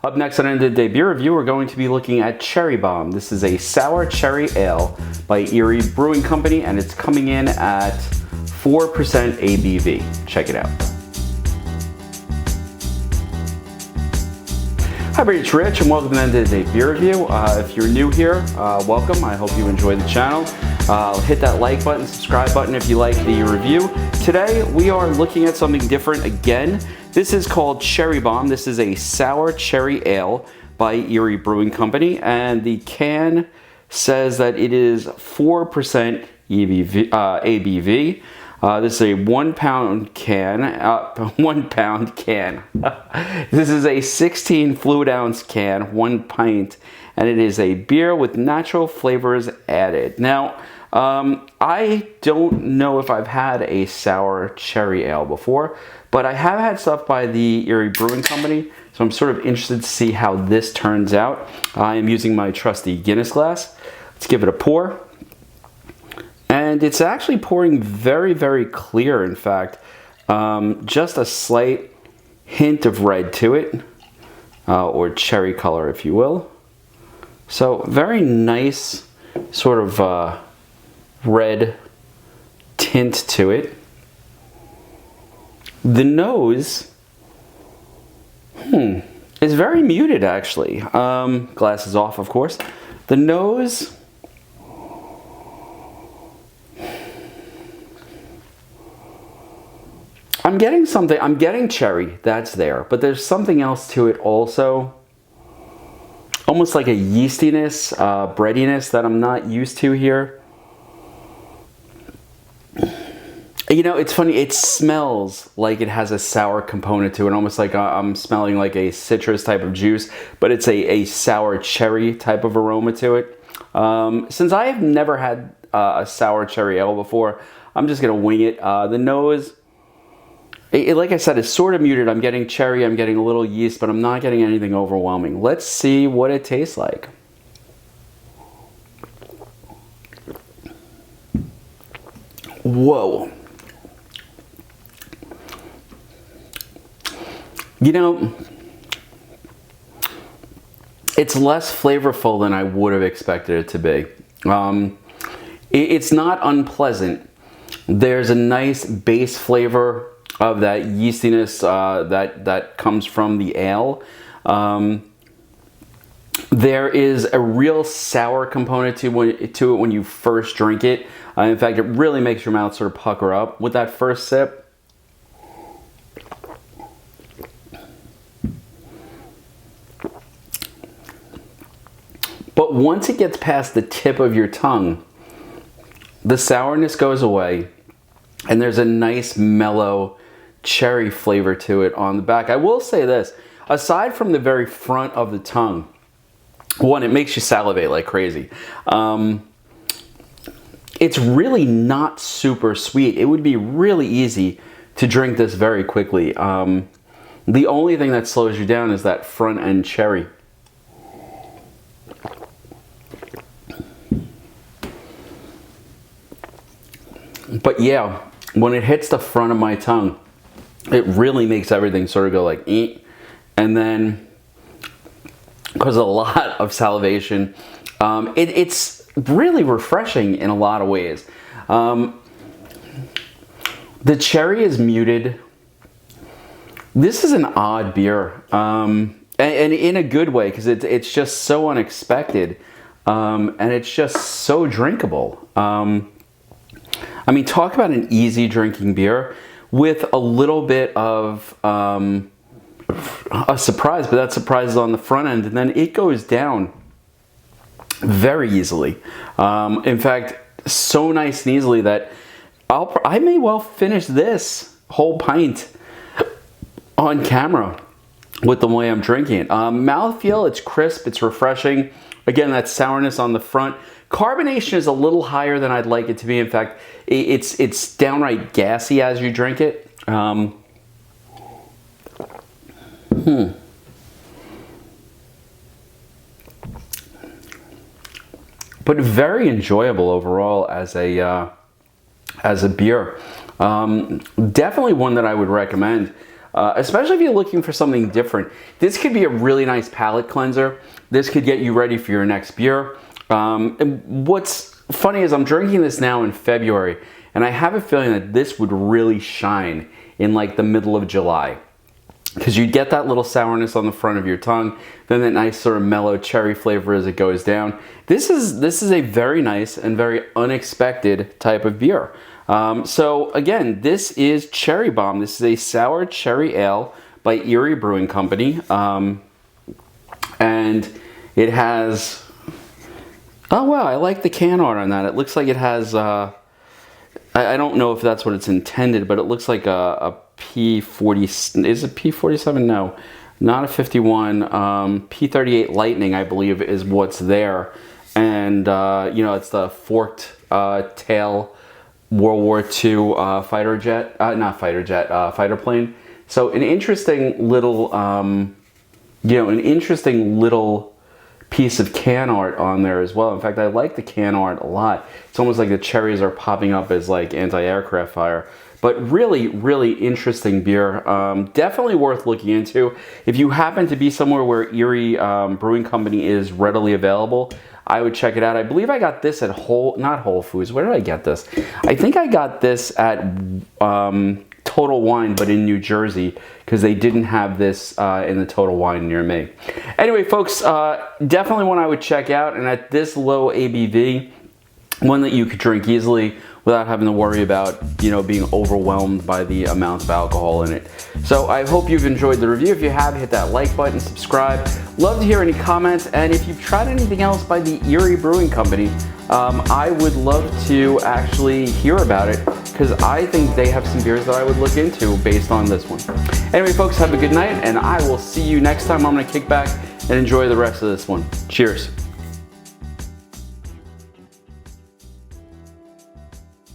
Up next on End of the Day Beer Review, we're going to be looking at Cherry Bomb. This is a sour cherry ale by Erie Brewing Company, and it's coming in at 4% ABV. Check it out. Hi everybody, it's Rich, and welcome to End of the Day Beer Review. If you're new here, welcome. I hope you enjoy the channel. Hit that like button, subscribe button if you like the review. Today, we are looking at something different again. This is called Cherry Bomb. This is a sour cherry ale by Erie Brewing Company, and the can says that it is 4% ABV. This is a 1 pound can. 1 pound can. This is a 16 fluid ounce can, 1 pint, and it is a beer with natural flavors added. Now, I don't know if I've had a sour cherry ale before, but I have had stuff by the Erie Brewing Company, so I'm sort of interested to see how this turns out. I am using my trusty Guinness glass. Let's give it a pour. And it's actually pouring very, very clear, in fact. Just a slight hint of red to it, or cherry color, if you will. So very nice sort of red tint to it. The nose is very muted, actually. Glass is off, of course. The nose, I'm getting something. I'm getting cherry, that's there, but there's something else to it also. Almost like a yeastiness, breadiness that I'm not used to here. You know, it's funny, it smells like it has a sour component to it, almost like I'm smelling like a citrus type of juice, but it's a sour cherry type of aroma to it. Since I have never had a sour cherry ale before, I'm just gonna wing it. The nose, like I said, is sort of muted. I'm getting cherry, I'm getting a little yeast, but I'm not getting anything overwhelming. Let's see what it tastes like. Whoa. You know, it's less flavorful than I would have expected it to be. It's not unpleasant. There's a nice base flavor of that yeastiness that comes from the ale. There is a real sour component to it when you first drink it. In fact, it really makes your mouth sort of pucker up with that first sip. But once it gets past the tip of your tongue, the sourness goes away, and there's a nice mellow cherry flavor to it on the back. I will say this, aside from the very front of the tongue, one, it makes you salivate like crazy. It's really not super sweet. It would be really easy to drink this very quickly. The only thing that slows you down is that front end cherry. But yeah, when it hits the front of my tongue, it really makes everything sort of go like, eat. And then, because a lot of salivation, it's really refreshing in a lot of ways. The cherry is muted. This is an odd beer, and in a good way, because it's just so unexpected, and it's just so drinkable. I mean, talk about an easy drinking beer with a little bit of a surprise, but that surprise is on the front end, and then it goes down very easily. In fact, so nice and easily that I may well finish this whole pint on camera with the way I'm drinking it. Mouthfeel, it's crisp, it's refreshing. Again, that sourness on the front. Carbonation is a little higher than I'd like it to be. In fact, it's downright gassy as you drink it. But very enjoyable overall as a beer. Definitely one that I would recommend. especially if you're looking for something different. This could be a really nice palate cleanser. This could get you ready for your next beer. And what's funny is I'm drinking this now in February, and I have a feeling that this would really shine in like the middle of July, because you get that little sourness on the front of your tongue, then that nice sort of mellow cherry flavor as it goes down. This is a very nice and very unexpected type of beer. So again, this is Cherry Bomb. This is a sour cherry ale by Erie Brewing Company, and it has. Oh wow, I like the can art on that. It looks like it has. I don't know if that's what it's intended, but it looks like a P40. Is it P47? No, not a 51. P38 Lightning, I believe, is what's there, and you know, it's the forked tail World War II fighter jet, fighter plane. So an interesting little, you know, an interesting little piece of can art on there as well. In fact, I like the can art a lot. It's almost like the cherries are popping up as like anti-aircraft fire. But really, really interesting beer. Definitely worth looking into. If you happen to be somewhere where Erie Brewing Company is readily available, I would check it out. I believe I got this at not Whole Foods. Where did I get this? I think I got this at Total Wine, but in New Jersey, because they didn't have this in the Total Wine near me. Anyway, folks, definitely one I would check out, and at this low ABV, one that you could drink easily without having to worry about, you know, being overwhelmed by the amount of alcohol in it. So I hope you've enjoyed the review. If you have, hit that like button, subscribe. Love to hear any comments, and if you've tried anything else by the Erie Brewing Company, I would love to actually hear about it, because I think they have some beers that I would look into based on this one. Anyway, folks, have a good night, and I will see you next time. I'm going to kick back and enjoy the rest of this one. Cheers.